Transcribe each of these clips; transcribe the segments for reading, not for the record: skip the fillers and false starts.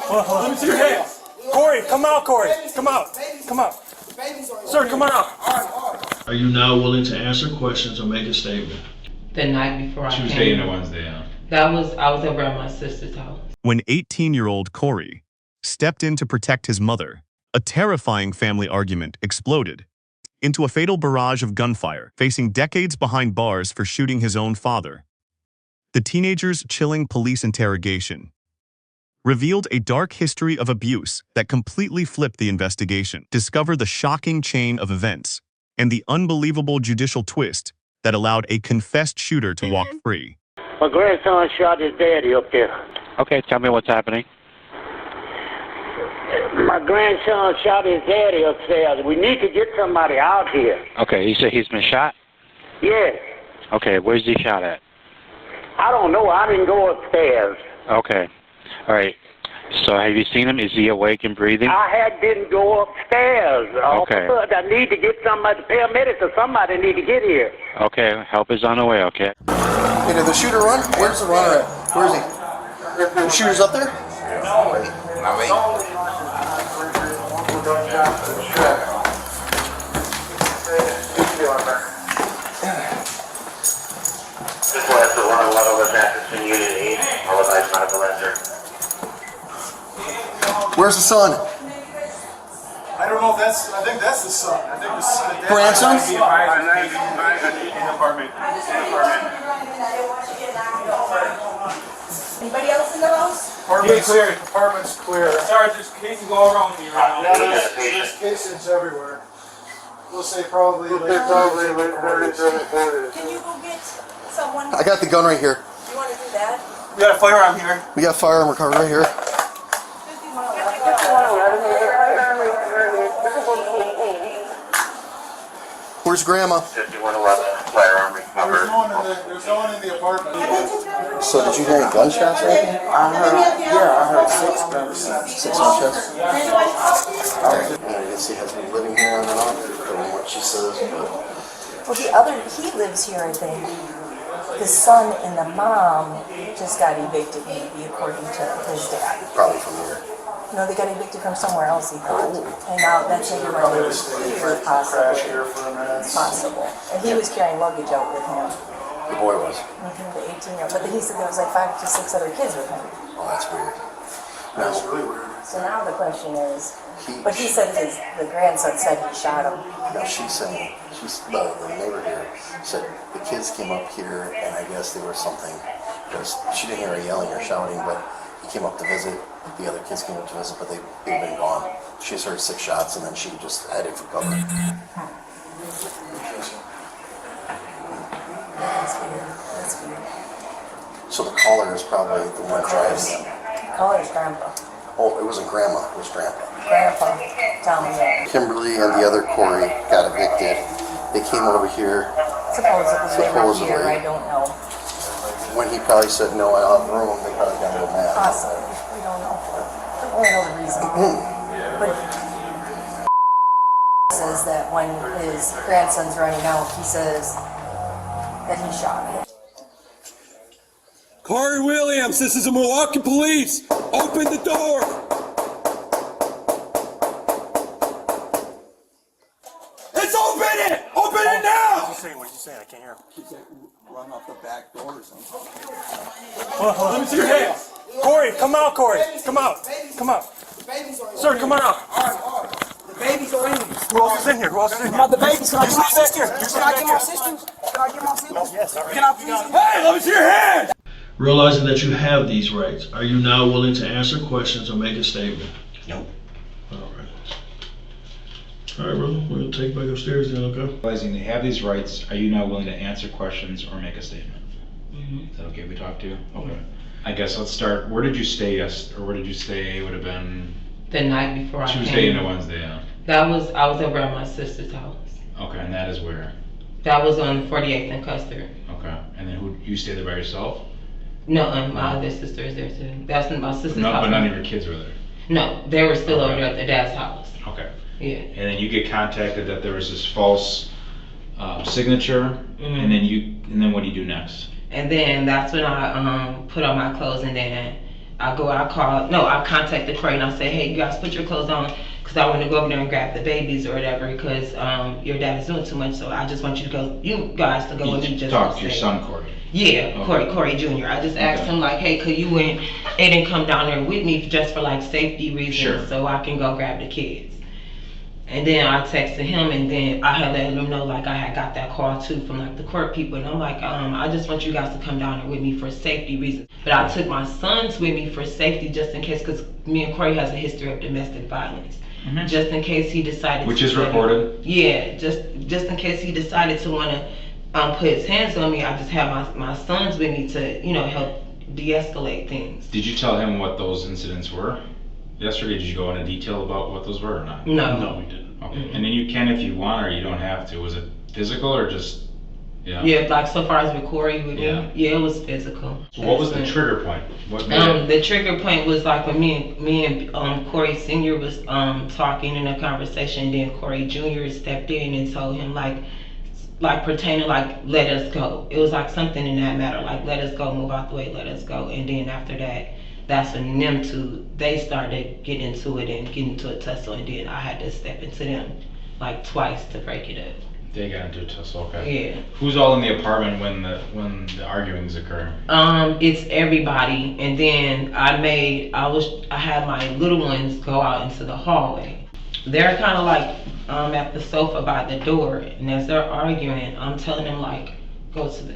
Hold on. Let me see your hands. Cory, come out, Cory. Come out. Come out. Sir, come on out. Are you now willing to answer questions or make a statement? The night before I came. Tuesday and a Wednesday, yeah. I was over at my sister's house. When 18-year-old Cory stepped in to protect his mother, a terrifying family argument exploded into a fatal barrage of gunfire, facing decades behind bars for shooting his own father. The teenager's chilling police interrogation revealed a dark history of abuse that completely flipped the investigation, discovered the shocking chain of events, and the unbelievable judicial twist that allowed a confessed shooter to walk free. My grandson shot his daddy up there. Okay, tell me what's happening. My grandson shot his daddy upstairs. We need to get somebody out here. Okay, you say he's been shot? Yes. Okay, where's he shot at? I don't know. I didn't go upstairs. Okay, all right. So have you seen him? Is he awake and breathing? Didn't go upstairs. Okay. I need to get somebody, paramedics or somebody need to get here. Okay, help is on the way, okay? Hey, did the shooter run? Where's the runner at? Where is he? The shooter's up there? Now wait. Just wanted to one of us access in Unit 8, all of us medical answer. Where's the son? I don't know if that's, I think that's the son. I think the son. Grandson? In the apartment. Anybody else in the house? Apartment's clear. Apartment's clear. Sorry, there's cases all around me right now. Yeah, there's cases everywhere. We'll say probably like 30. Can you go get someone? I got the gun right here. You want to do that? We got a firearm here. We got firearm recovered right here. Where's Grandma? 5111, firearm recovered. There's no one in the apartment. So did you hear any gunshots or anything? I heard 6 gunshots. 6 gunshots? I guess he has been living here on and off, from what she says. Well, he lives here, I think. The son and the mom just got evicted, maybe, according to his dad. Probably from here. No, they got evicted from somewhere else, he thought. And now that's how they were here, possible. It's possible. And he was carrying luggage out with him. The boy was. The 18-year-old. But he said there was like 5 to 6 other kids with him. Oh, that's weird. That's really weird. So now the question is, but he said the grandson said he shot him. No, the neighbor here said the kids came up here and I guess there was something. She didn't hear her yelling or shouting, but he came up to visit. The other kids came up to visit, but they've been gone. She just heard 6 shots and then she just headed for cover. That's weird. So the caller is probably the one driving them. Caller's grandpa. Oh, it wasn't Grandma, it was Grandpa. Grandpa, tell me that. Kimberly and the other Cory got evicted. They came over here. Supposedly. They were here, I don't know. When he probably said no, I don't have room, they probably got a little mad. Possibly. We don't know. We don't know the reason. But says that when his grandson's running out, he says that he shot him. Cory Williams, this is the Milwaukee police. Open the door. It's open it! Open it now! What's he saying? I can't hear him. He said run off the back door or something. Hold on. Let me see your hands. Cory, come out, Cory. Come out. Come out. Sir, come on out. The babies are in. Who else is in here? Who else is in here? The babies. Can I get my sisters? Can I get my sisters? Yes, all right. Can I please? Hey, let me see your hand! Realizing that you have these rights, are you now willing to answer questions or make a statement? Nope. All right. All right, brother. We're going to take back upstairs then, okay? Realizing they have these rights, are you now willing to answer questions or make a statement? Is that okay if we talk to you? Okay. I guess let's start. Where did you stay where did you stay? Would have been The night before I came. Tuesday and a Wednesday, yeah. I was over at my sister's house. Okay, and that is where? That was on 48th and Custer. Okay, and then you stay there by yourself? No, my other sister is there too. That's my sister's house. But none of your kids were there? No, they were still over there at their dad's house. Okay. Yeah. And then you get contacted that there was this false signature, and then what do you do next? And then that's when I put on my clothes, and then I contacted Cory and I said, hey, you guys put your clothes on because I want to go over there and grab the babies or whatever because your dad is doing too much. So I just want you guys to go with me. Just talk to your son, Cory. Yeah, okay. Cory Jr. I just asked him like, hey, could you and Aiden come down there with me just for like safety reasons so I can go grab the kids. And then I texted him and then I had let him know like I had got that call too from like the court people and I'm like, I just want you guys to come down there with me for safety reasons. But I took my sons with me for safety just in case because me and Cory has a history of domestic violence. Mm-hmm. Just in case he decided Which is reported? Yeah, just in case he decided to want to put his hands on me, I just have my sons with me to, help de-escalate things. Did you tell him what those incidents were? Yesterday, did you go into detail about what those were or not? No, we didn't. Okay, and then you can if you want or you don't have to. Was it physical or just, Yeah, like so far as with Cory with me, it was physical. So what was the trigger point? What made it? The trigger point was like when me and Cory Sr. was talking in a conversation, then Cory Jr. stepped in and told him like pertaining like let us go. It was like something in that matter, like let us go, move out the way, let us go. And then after that, that's when them two, they started getting into it and getting into a tussle, and then I had to step into them like twice to break it up. They got into a tussle, okay. Yeah. Who's all in the apartment when the arguings occur? It's everybody, and then I had my little ones go out into the hallway. They're kind of like at the sofa by the door, and as they're arguing, I'm telling them like, go to the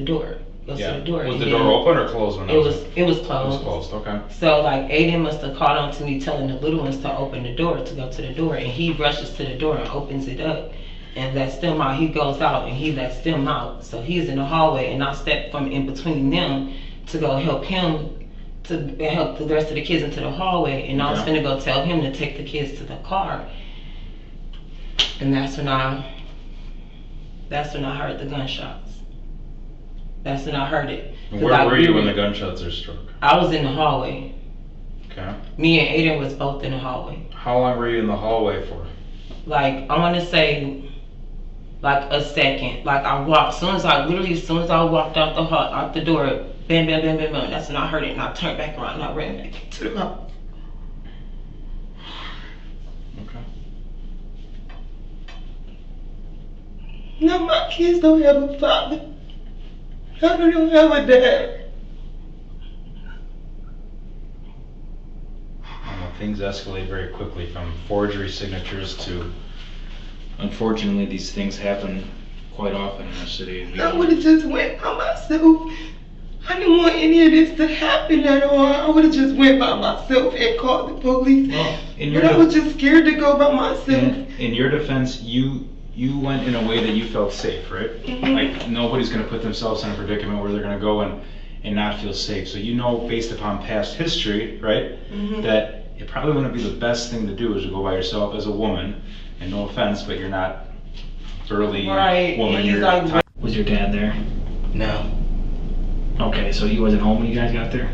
door. Go to the door. Was the door open or closed when it was closed? It was closed, okay. So like Aiden must have called on to me telling the little ones to open the door, to go to the door, and he rushes to the door and opens it up and lets them out. He goes out and he lets them out. So he's in the hallway and I stepped from in between them to go help him to help the rest of the kids into the hallway, and I was gonna go tell him to take the kids to the car. And that's when I heard the gunshots. That's when I heard it. Where were you when the gunshots are struck? I was in the hallway. Okay. Me and Aiden was both in the hallway. How long were you in the hallway for? Like, I want to say, like a second. Like I walked, as soon as I walked out the door, bam, bam, bam, bam, bam. That's when I heard it, and I turned back around and I ran back into the house. Okay. Now my kids don't have a father. I don't have a dad. Things escalate very quickly from forgery signatures to, unfortunately, these things happen quite often in our city. I would have just went by myself. I didn't want any of this to happen at all. I would have just went by myself and called the police. Well, but I was just scared to go by myself. In your defense, you went in a way that you felt safe, right? Mm-hmm. Like nobody's going to put themselves in a predicament where they're going to go and not feel safe. So you know, based upon past history, right, that it probably wouldn't be the best thing to do is to go by yourself as a woman. And no offense, but you're not burly woman. Was your dad there? No. Okay, so he wasn't home when you guys got there?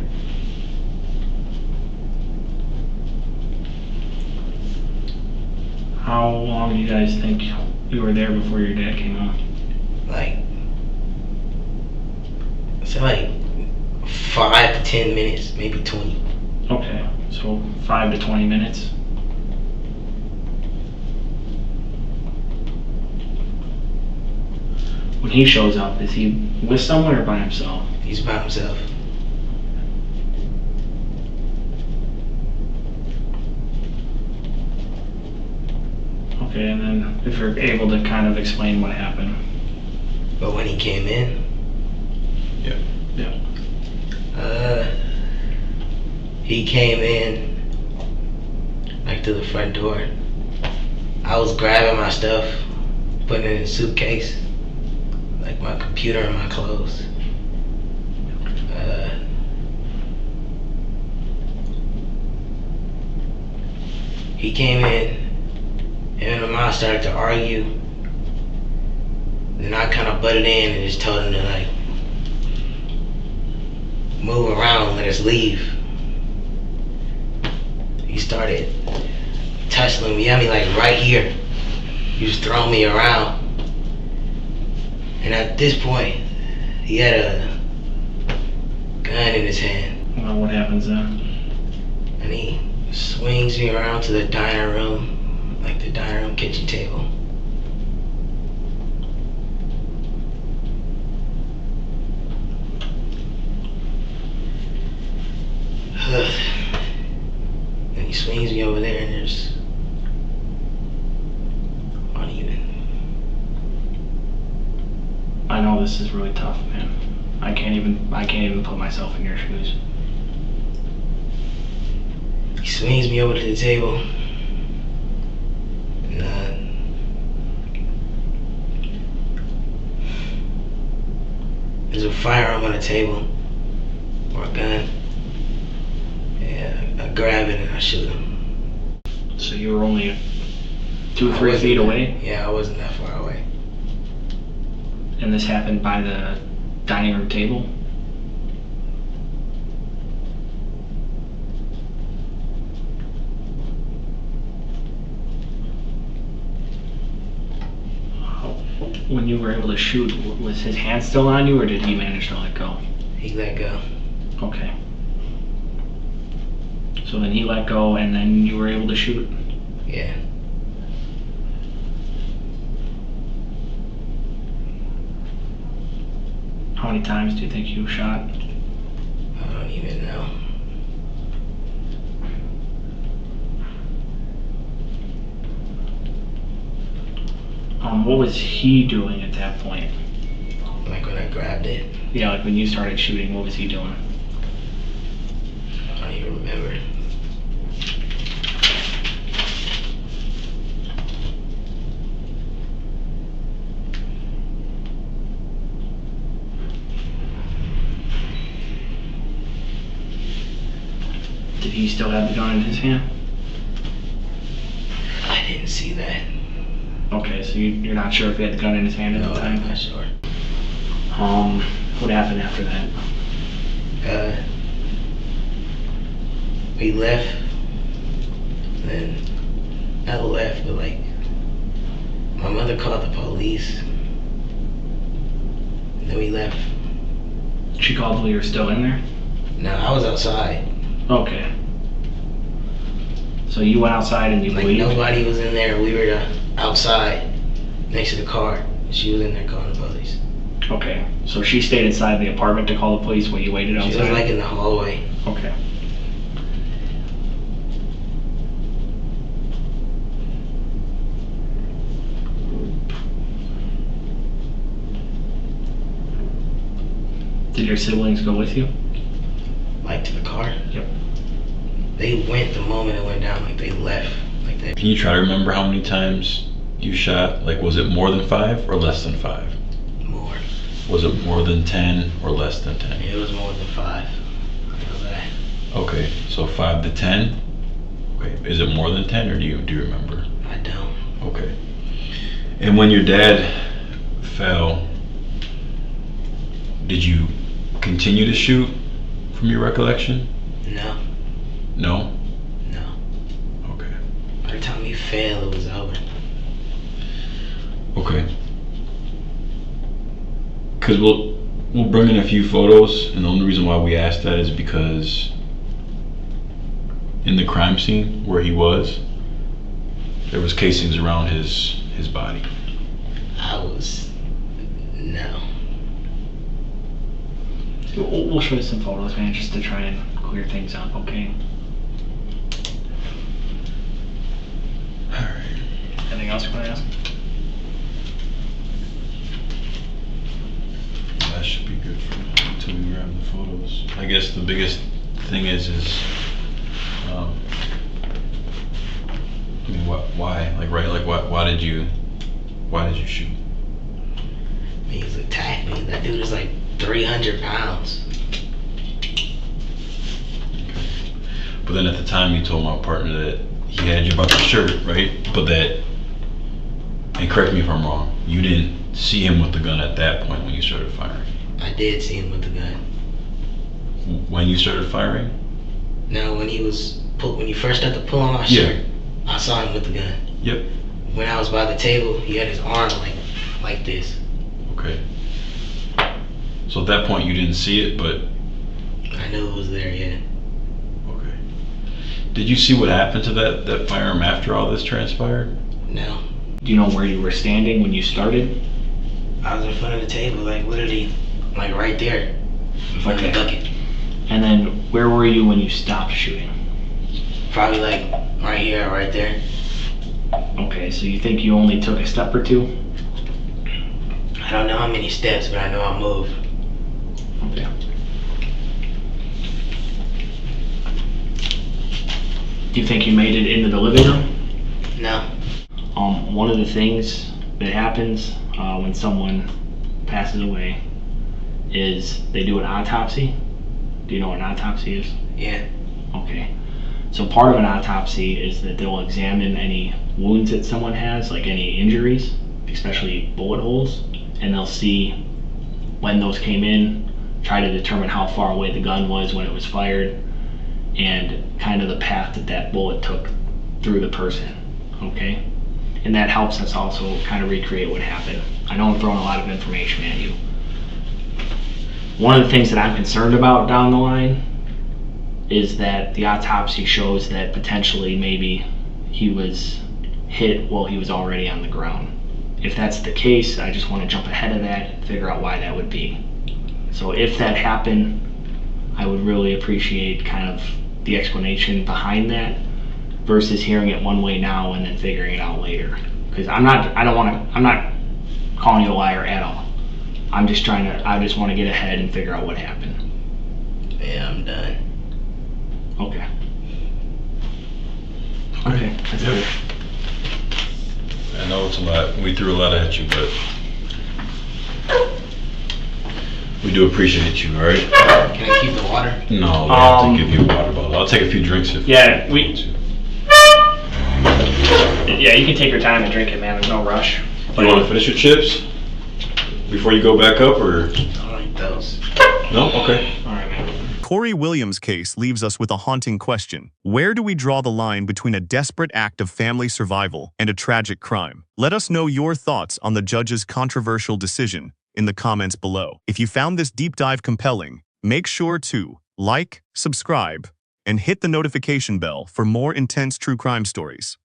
How long do you guys think you were there before your dad came home? Like 5 to 10 minutes, maybe 20. Okay, so 5 to 20 minutes. When he shows up, is he with someone or by himself? He's by himself. Okay, and then if you're able to kind of explain what happened. But when he came in? Yeah. He came in like to the front door. I was grabbing my stuff, putting it in a suitcase, like my computer and my clothes. He came in, and him and mom started to argue. Then I kind of butted in and just told him to like move around, let us leave. He started tussling me at me like right here. He was throwing me around. And at this point, he had a gun in his hand. What happens then? And he swings me around to the dining room, like the dining room kitchen table. And he swings me over there and there's uneven. I know this is really tough, man. I can't even put myself in your shoes. He swings me over to the table. And there's a firearm on the table, or a gun. Yeah, I grab it and I shoot him. So you were only 2 or 3 feet away? Yeah, I wasn't that far away. And this happened by the dining room table? When you were able to shoot, was his hand still on you, or did he manage to let go? He let go. Okay. So then he let go, and then you were able to shoot? Yeah. How many times do you think you shot? I don't even know. What was he doing at that point? Like when I grabbed it? Yeah, like when you started shooting, what was he doing? I don't even remember. Did he still have the gun in his hand? I didn't see that. Okay, so you're not sure if he had the gun in his hand at the time? No, I'm not sure. What happened after that? We left. Then, not left, but like, my mother called the police. And then we left. She called while you were still in there? No, I was outside. Okay. So you went outside and you Like believed? nobody was in there. We were outside next to the car. She was in there calling the police. Okay. So she stayed inside the apartment to call the police while you waited outside? She was like in the hallway. Okay. Did your siblings go with you? Like to the car? Yep. They went the moment it went down, like they left. Like they. Can you try to remember how many times you shot? Like, was it more than 5 or less than 5? More. Was it more than 10 or less than 10? It was more than 5. I know that. Okay, so 5 to 10. Okay, is it more than 10 or do you remember? I don't. Okay. And when your dad fell, did you continue to shoot from your recollection? No. No? No. Okay. By the time he fell, it was over. Okay. Because we'll bring in a few photos, and the only reason why we asked that is because in the crime scene where he was, there was casings around his body. No. We'll show you some photos, man, just to try and clear things up, okay? Alright. Anything else you want to ask? That should be good for until we grab the photos. I guess the biggest thing is I mean, why? Like, right? Like, why did you shoot? He was attacking me. That dude is like 300 pounds. But then at the time you told my partner that he had you by the shirt, right? But that, and correct me if I'm wrong, you didn't see him with the gun at that point when you started firing? I did see him with the gun. When you started firing? No, when he first started to pull on my shirt, I saw him with the gun. Yep. When I was by the table, he had his arm like this. Okay. So at that point you didn't see it, but I knew it was there, yeah. Okay. Did you see what happened to that firearm after all this transpired? No. Do you know where you were standing when you started? I was in front of the table, like literally, like right there, in front of the bucket. And then where were you when you stopped shooting? Probably like right here, right there. Okay, so you think you only took a step or two? I don't know how many steps, but I know I moved. Okay. Do you think you made it into the living room? No. One of the things that happens when someone passes away is they do an autopsy. Do you know what an autopsy is? Yeah. Okay. So part of an autopsy is that they'll examine any wounds that someone has, like any injuries, especially bullet holes, and they'll see when those came in, try to determine how far away the gun was when it was fired, and kind of the path that that bullet took through the person, okay? And that helps us also kind of recreate what happened. I know I'm throwing a lot of information at you. One of the things that I'm concerned about down the line is that the autopsy shows that potentially maybe he was hit while he was already on the ground. If that's the case, I just want to jump ahead of that and figure out why that would be. So if that happened, I would really appreciate kind of the explanation behind that versus hearing it one way now and then figuring it out later. Because I'm not calling you a liar at all. I just want to get ahead and figure out what happened. Yeah, I'm done. Okay. Okay, that's good. I know it's a lot. We threw a lot at you, but we do appreciate you, all right? Can I keep the water? No, we have to give you a water bottle. I'll take a few drinks if Yeah, you want to. Yeah, you can take your time and drink it, man. There's no rush. You want to finish your chips before you go back up, or? I like those. No? Okay. All right, man. Cory Williams' case leaves us with a haunting question. Where do we draw the line between a desperate act of family survival and a tragic crime? Let us know your thoughts on the judge's controversial decision in the comments below. If you found this deep dive compelling, make sure to like, subscribe, and hit the notification bell for more intense true crime stories.